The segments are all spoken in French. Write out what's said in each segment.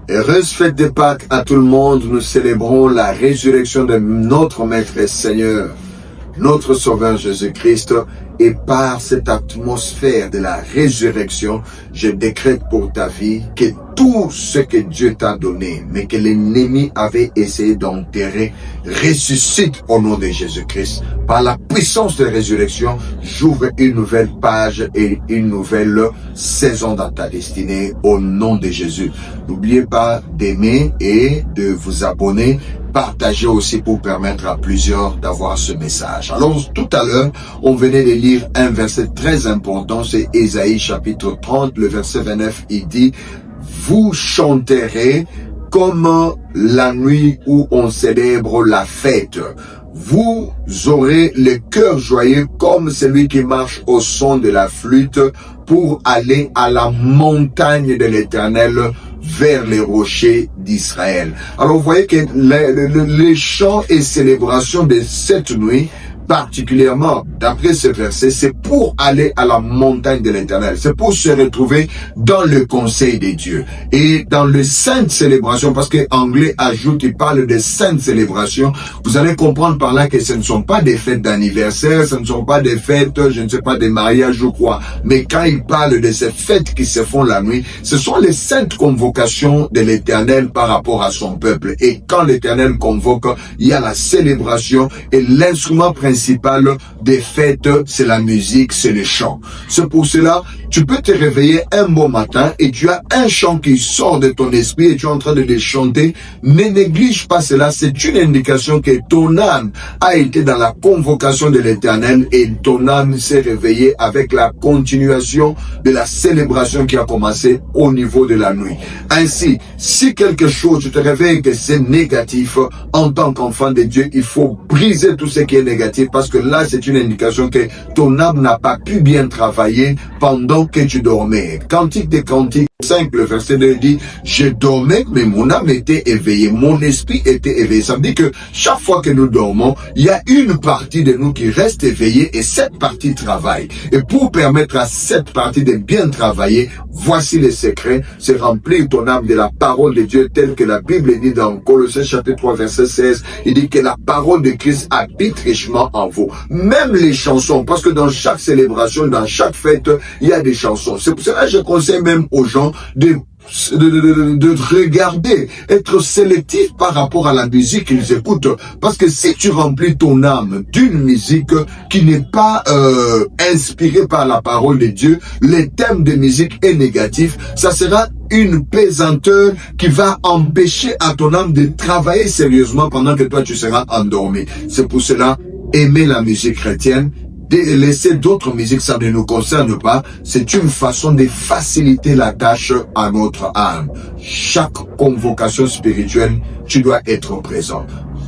Heureuse fête de Pâques à tout le monde. Nous célébrons la résurrection de notre Maître et Seigneur, notre Sauveur Jésus-Christ. Et par cette atmosphère de la résurrection, je décrète pour ta vie que tout ce que Dieu t'a donné, mais que l'ennemi avait essayé d'enterrer, ressuscite au nom de Jésus-Christ. Par la puissance de la résurrection, j'ouvre une nouvelle page et une nouvelle saison dans ta destinée au nom de Jésus. N'oubliez pas d'aimer et de vous abonner. Partagez aussi pour permettre à plusieurs d'avoir ce message. Alors, tout à l'heure, on venait de lire un verset très important, c'est Ésaïe chapitre 30, le verset 29, il dit « Vous chanterez comme la nuit où on célèbre la fête. Vous aurez le cœur joyeux comme celui qui marche au son de la flûte pour aller à la montagne de l'Éternel, vers les rochers d'Israël. » Alors vous voyez que les chants et célébrations de cette nuit, particulièrement d'après ce verset, c'est pour aller à la montagne de l'Éternel. C'est pour se retrouver dans le conseil de Dieu. Et dans le sainte célébration, parce que anglais ajoute, il parle de sainte célébration, vous allez comprendre par là que ce ne sont pas des fêtes d'anniversaire, ce ne sont pas des fêtes, je ne sais pas, des mariages, je crois. Mais quand il parle de ces fêtes qui se font la nuit, ce sont les saintes convocations de l'Éternel par rapport à son peuple. Et quand l'Éternel convoque, il y a la célébration et l'instrument principal des fêtes, c'est la musique, c'est le chant. C'est pour cela, tu peux te réveiller un bon matin et tu as un chant qui sort de ton esprit et tu es en train de le chanter. Ne néglige pas cela, c'est une indication que ton âme a été dans la convocation de l'Éternel et ton âme s'est réveillée avec la continuation de la célébration qui a commencé au niveau de la nuit. Ainsi, si quelque chose, tu te réveilles que c'est négatif, en tant qu'enfant de Dieu, il faut briser tout ce qui est négatif parce que là, c'est une indication que ton âme n'a pas pu bien travailler pendant que tu dormais. Cantique des Cantiques 5, le verset 2 dit « Je dormais, mais mon âme était éveillée, mon esprit était éveillé. » Ça veut dire que chaque fois que nous dormons, il y a une partie de nous qui reste éveillée et cette partie travaille. Et pour permettre à cette partie de bien travailler, voici les secrets, c'est remplir ton âme de la parole de Dieu telle que la Bible dit dans Colossiens chapitre 3, verset 16. Il dit que la parole de Christ habite richement en vous. Même les chansons, parce que dans chaque célébration, dans chaque fête, il y a des chansons. C'est pour cela que je conseille même aux gens de regarder, être sélectif par rapport à la musique qu'ils écoutent. Parce que si tu remplis ton âme d'une musique qui n'est pas inspirée par la parole de Dieu, le thème de musique est négatif, ça sera une pesanteur qui va empêcher à ton âme de travailler sérieusement pendant que toi tu seras endormi. C'est pour cela, aimer la musique chrétienne, laisser d'autres musiques, ça ne nous concerne pas. C'est une façon de faciliter la tâche à notre âme. Chaque convocation spirituelle, tu dois être présent.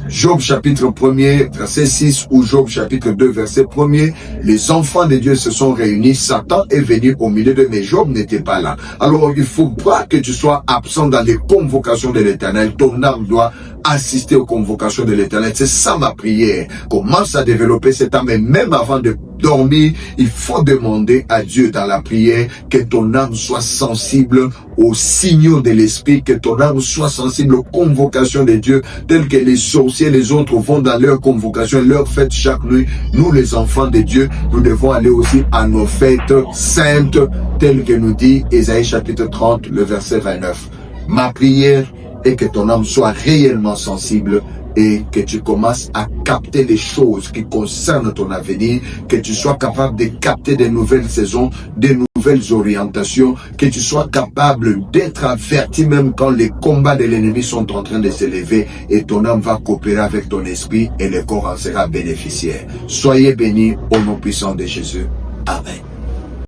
Job chapitre 1er, verset 6, ou Job chapitre 2, verset 1er, les enfants de Dieu se sont réunis, Satan est venu au milieu d'eux, mais Job n'était pas là. Alors, il faut pas que tu sois absent dans les convocations de l'Éternel. Ton âme doit assister aux convocations de l'Éternel. C'est ça ma prière. Commence à développer cette âme, et même avant de dormir, il faut demander à Dieu dans la prière que ton âme soit sensible aux signaux de l'esprit, que ton âme soit sensible aux convocations de Dieu, telles que les sorciers, les autres vont dans leur convocation, leur fête chaque nuit. Nous, les enfants de Dieu, nous devons aller aussi à nos fêtes saintes, telles que nous dit Ésaïe chapitre 30, le verset 29. Ma prière est que ton âme soit réellement sensible et que tu commences à capter les choses qui concernent ton avenir, que tu sois capable de capter des nouvelles saisons, des nouvelles orientations, que tu sois capable d'être averti même quand les combats de l'ennemi sont en train de s'élever et ton âme va coopérer avec ton esprit et le corps en sera bénéficiaire. Soyez bénis au nom puissant de Jésus. Amen.